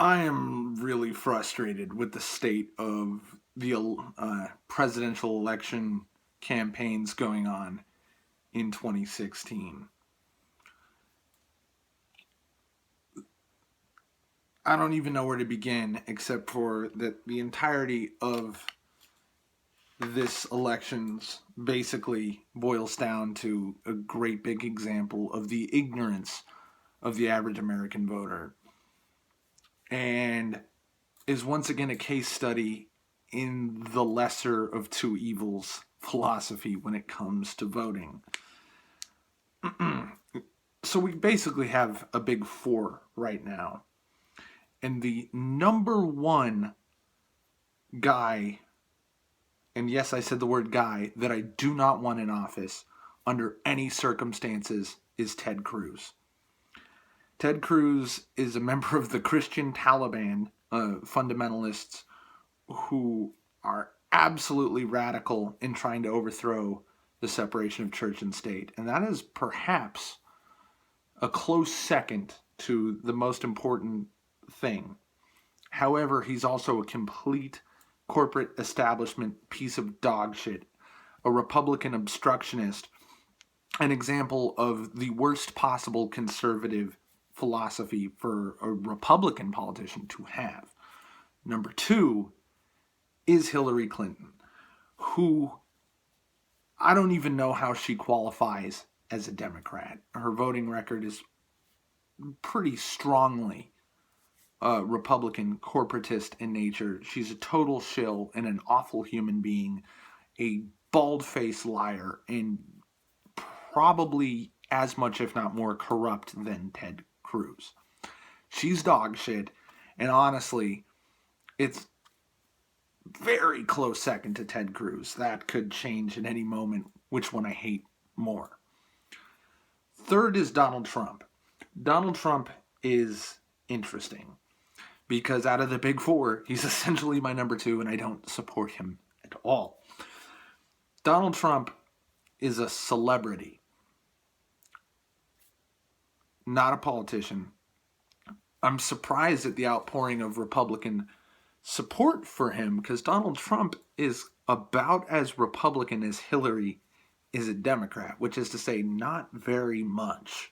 I am really frustrated with the state of the presidential election campaigns going on in 2016. I don't even know where to begin except for that the entirety of this elections basically boils down to a great big example of the ignorance of the average American voter and is once again a case study in the lesser of two evils philosophy when it comes to voting. So we basically have a big four right now. And the number one guy, and yes, I said the word guy, that I do not want in office under any circumstances is Ted Cruz. Ted Cruz is a member of the Christian Taliban fundamentalists who are absolutely radical in trying to overthrow the separation of church and state. And that is perhaps a close second to the most important thing. However, he's also a complete corporate establishment piece of dog shit, a Republican obstructionist, an example of the worst possible conservative philosophy for a Republican politician to have. Number two is Hilary Clinton, who I don't even know how she qualifies as a Democrat. Her voting record is pretty strongly Republican, corporatist in nature. She's a total shill and an awful human being, a bald-faced liar, and probably as much, if not more, corrupt than Ted Cruz. She's dog shit, and honestly, it's very close second to Ted Cruz. That could change at any moment which one I hate more. Third is Donald Trump. Donald Trump is interesting because out of the big four, he's essentially my number two, and I don't support him at all. Donald Trump is a celebrity, not a politician. I'm surprised at the outpouring of Republican support for him because Donald Trump is about as Republican as Hilary is a Democrat, which is to say, not very much.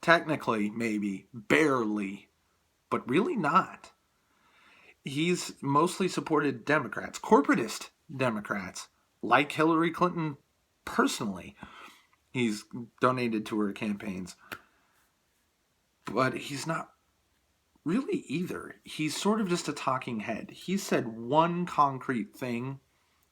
Technically, maybe, barely, but really not. He's mostly supported Democrats, corporatist Democrats, like Hillary Clinton personally. He's donated to her campaigns. But he's not really either. He's sort of just a talking head. He said one concrete thing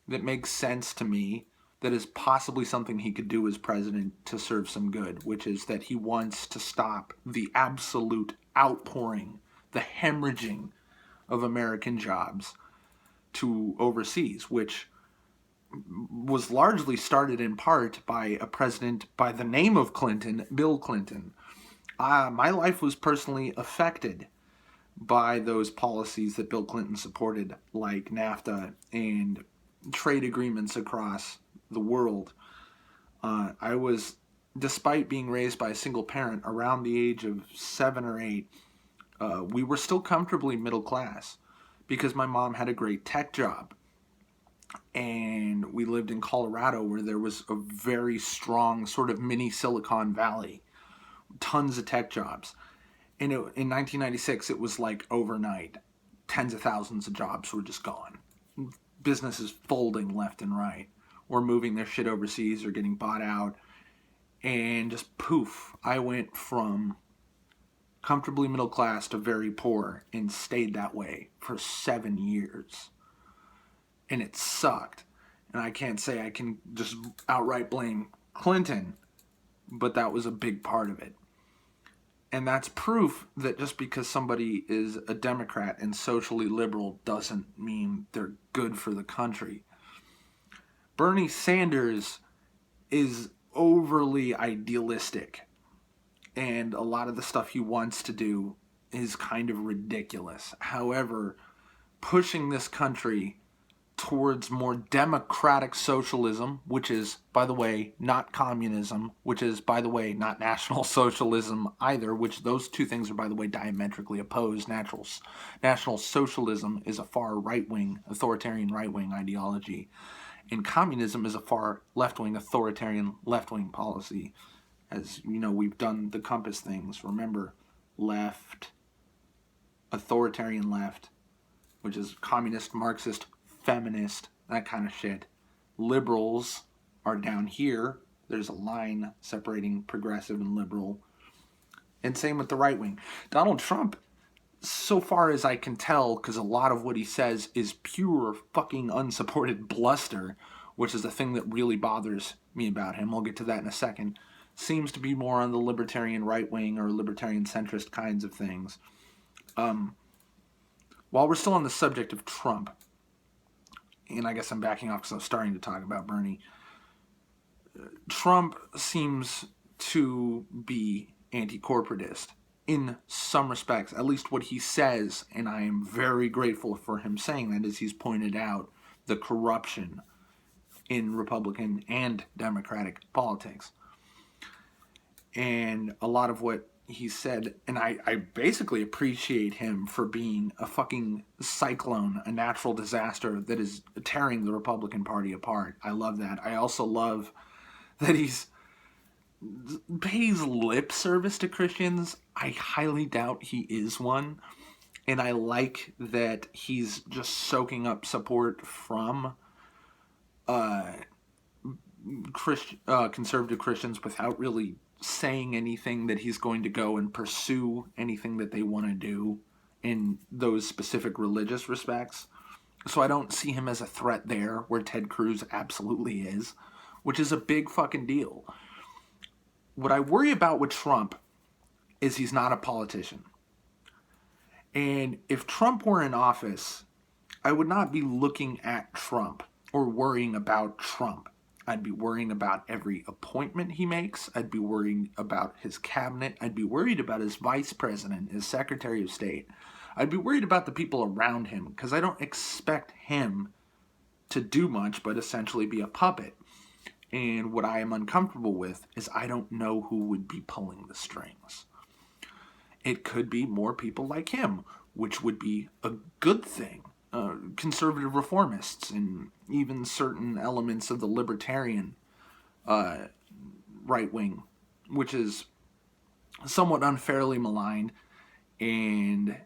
that makes sense to me that is possibly something he could do as president to serve some good, which is that he wants to stop the absolute outpouring, the hemorrhaging of American jobs to overseas, which was largely started in part by a president by the name of Clinton, Bill Clinton. My life was personally affected by those policies that Bill Clinton supported, like NAFTA and trade agreements across the world. I was, despite being raised by a single parent around the age of 7 or 8, we were still comfortably middle class because my mom had a great tech job. And we lived in Colorado where there was a very strong sort of mini Silicon Valley, tons of tech jobs. And in 1996, it was like overnight. Tens of thousands of jobs were just gone. Businesses folding left and right, or moving their shit overseas or getting bought out. And just poof, I went from comfortably middle class to very poor and stayed that way for 7 years. And it sucked. And I can't say I can just outright blame Clinton, but that was a big part of it. And that's proof that just because somebody is a Democrat and socially liberal doesn't mean they're good for the country. Bernie Sanders is overly idealistic, and a lot of the stuff he wants to do is kind of ridiculous. However, pushing this country towards more democratic socialism, which is, by the way, not communism, which is, by the way, not national socialism either, which those two things are, by the way, diametrically opposed. National socialism is a far right-wing, authoritarian right-wing ideology, and communism is a far left-wing, authoritarian left-wing policy. As you know, we've done the compass things. Remember, left, authoritarian left, which is communist, Marxist, feminist, that kind of shit. Liberals are down here. There's a line separating progressive and liberal. And same with the right wing. Donald Trump, so far as I can tell, because a lot of what he says is pure fucking unsupported bluster, which is the thing that really bothers me about him. I'll get to that in a second. Seems to be more on the libertarian right wing or libertarian centrist kinds of things. While we're still on the subject of Trump, and I guess I'm backing off because I was starting to talk about Bernie, Trump seems to be anti-corporatist in some respects, at least what he says, and I am very grateful for him saying that, as he's pointed out the corruption in Republican and Democratic politics. And a lot of what he said, and I basically appreciate him for being a fucking cyclone, a natural disaster that is tearing the Republican Party apart. I love that. I also love that he's pays lip service to Christians. I highly doubt he is one. And I like that he's just soaking up support from conservative Christians without really saying anything that he's going to go and pursue anything that they want to do in those specific religious respects. So I don't see him as a threat there, where Ted Cruz absolutely is, which is a big fucking deal. What I worry about with Trump is he's not a politician. And if Trump were in office, I would not be looking at Trump or worrying about Trump. I'd be worrying about every appointment he makes. I'd be worrying about his cabinet. I'd be worried about his vice president, his secretary of state. I'd be worried about the people around him, because I don't expect him to do much but essentially be a puppet. And what I am uncomfortable with is I don't know who would be pulling the strings. It could be more people like him, which would be a good thing. Conservative reformists and even certain elements of the libertarian right wing, which is somewhat unfairly maligned and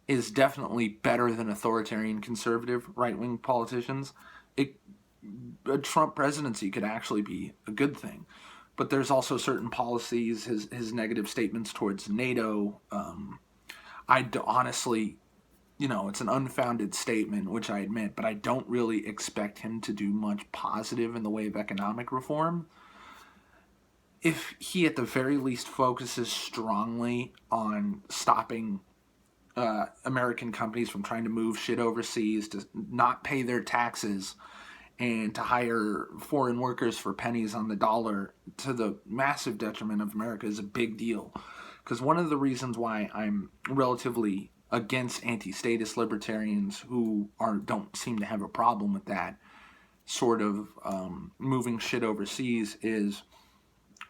is definitely better than authoritarian conservative right wing politicians. A Trump presidency could actually be a good thing. But there's also certain policies, his negative statements towards NATO. Honestly, it's an unfounded statement, which I admit, but I don't really expect him to do much positive in the way of economic reform. If he at the very least focuses strongly on stopping American companies from trying to move shit overseas, to not pay their taxes, and to hire foreign workers for pennies on the dollar to the massive detriment of America, is a big deal. Because one of the reasons why I'm relatively against anti-statist libertarians who don't seem to have a problem with that sort of moving shit overseas is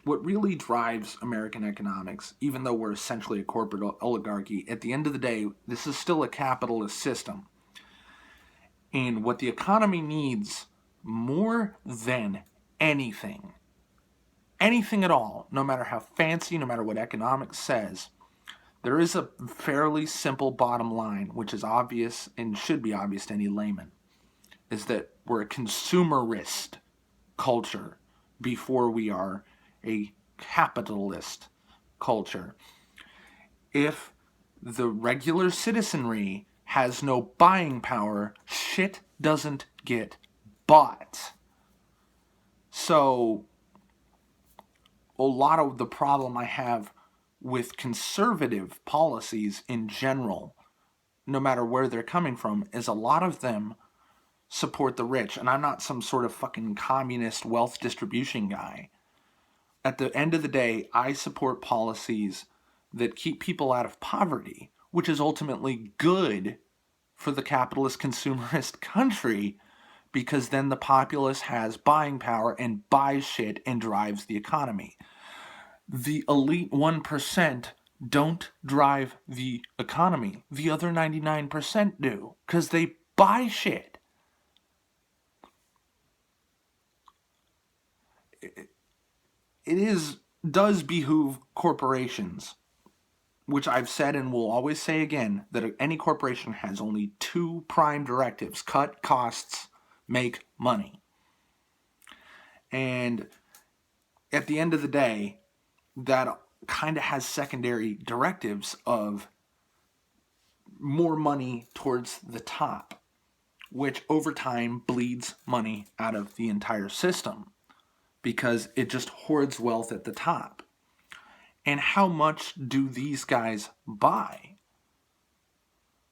what really drives American economics, even though we're essentially a corporate oligarchy. At the end of the day, this is still a capitalist system. And what the economy needs more than anything at all, no matter how fancy, no matter what economics says, there is a fairly simple bottom line, which is obvious and should be obvious to any layman, is that we're a consumerist culture before we are a capitalist culture. If the regular citizenry has no buying power, shit doesn't get bought. So, a lot of the problem I have with conservative policies in general, no matter where they're coming from, is a lot of them support the rich. And I'm not some sort of fucking communist wealth distribution guy. At the end of the day, I support policies that keep people out of poverty, which is ultimately good for the capitalist consumerist country, because then the populace has buying power and buys shit and drives the economy. The elite 1% don't drive the economy. The other 99% do, because they buy shit. Does behoove corporations, which I've said and will always say again, that any corporation has only two prime directives: cut costs, make money. And at the end of the day, that kind of has secondary directives of more money towards the top, which over time bleeds money out of the entire system because it just hoards wealth at the top. And how much do these guys buy?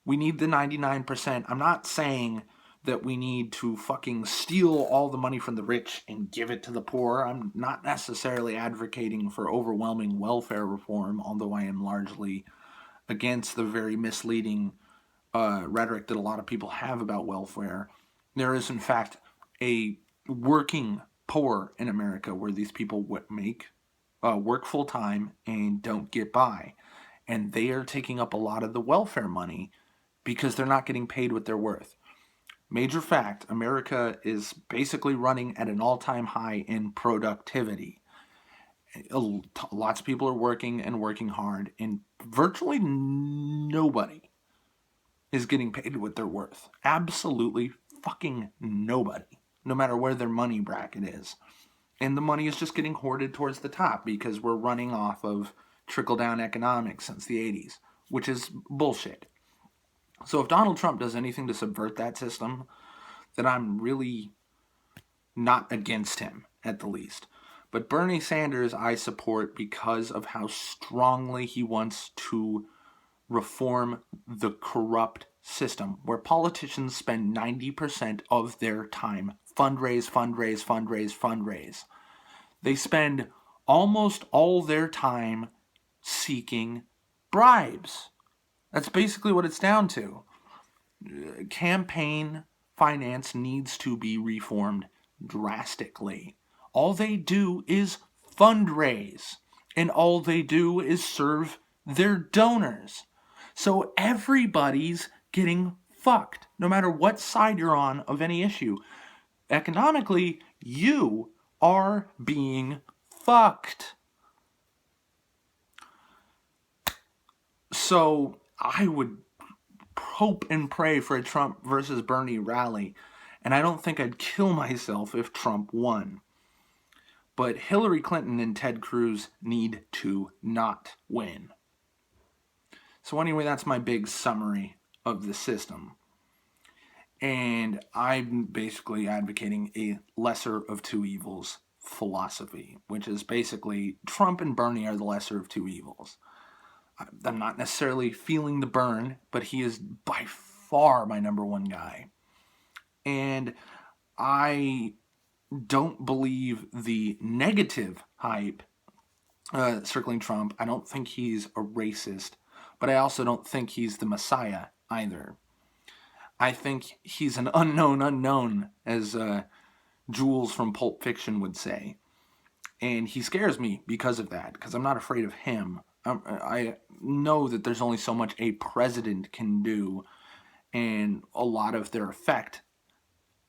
We need the 99%. I'm not saying that we need to fucking steal all the money from the rich and give it to the poor. I'm not necessarily advocating for overwhelming welfare reform, although I am largely against the very misleading rhetoric that a lot of people have about welfare. There is, in fact, a working poor in America where these people work full time and don't get by. And they are taking up a lot of the welfare money because they're not getting paid what they're worth. Major fact, America is basically running at an all-time high in productivity. Lots of people are working and working hard, and virtually nobody is getting paid what they're worth. Absolutely fucking nobody, no matter where their money bracket is. And the money is just getting hoarded towards the top because we're running off of trickle-down economics since the 80s, which is bullshit. So if Donald Trump does anything to subvert that system, then I'm really not against him, at the least. But Bernie Sanders I support because of how strongly he wants to reform the corrupt system where politicians spend 90% of their time fundraise. They spend almost all their time seeking bribes. That's basically what it's down to. Campaign finance needs to be reformed drastically. All they do is fundraise, and all they do is serve their donors. So everybody's getting fucked, no matter what side you're on of any issue. Economically, you are being fucked. So I would hope and pray for a Trump versus Bernie rally, and I don't think I'd kill myself if Trump won. But Hilary Clinton and Ted Cruz need to not win. So anyway, that's my big summary of the system. And I'm basically advocating a lesser of two evils philosophy, which is basically Trump and Bernie are the lesser of two evils. I'm not necessarily feeling the burn, but he is by far my number one guy. And I don't believe the negative hype circling Trump. I don't think he's a racist, but I also don't think he's the Messiah either. I think he's an unknown, as Jules from Pulp Fiction would say. And he scares me because of that, because I'm not afraid of him. I know that there's only so much a president can do, and a lot of their effect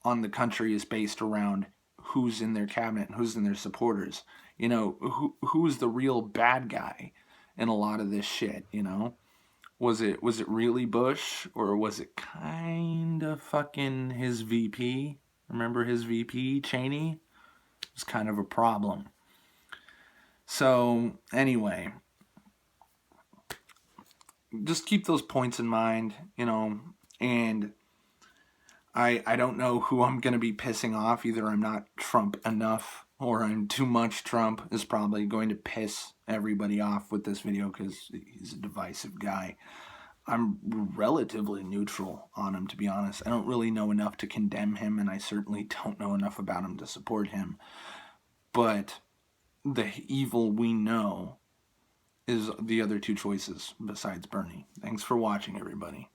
on the country is based around who's in their cabinet and who's in their supporters. You know, who's the real bad guy in a lot of this shit, you know? Was it really Bush, or was it kind of fucking his VP? Remember his VP, Cheney? It was kind of a problem. So, anyway, just keep those points in mind, you know, and I don't know who I'm going to be pissing off. Either I'm not Trump enough, or I'm too much Trump is probably going to piss everybody off with this video because he's a divisive guy. I'm relatively neutral on him, to be honest. I don't really know enough to condemn him, and I certainly don't know enough about him to support him. But the evil we know is the other two choices besides Bernie. Thanks for watching, everybody.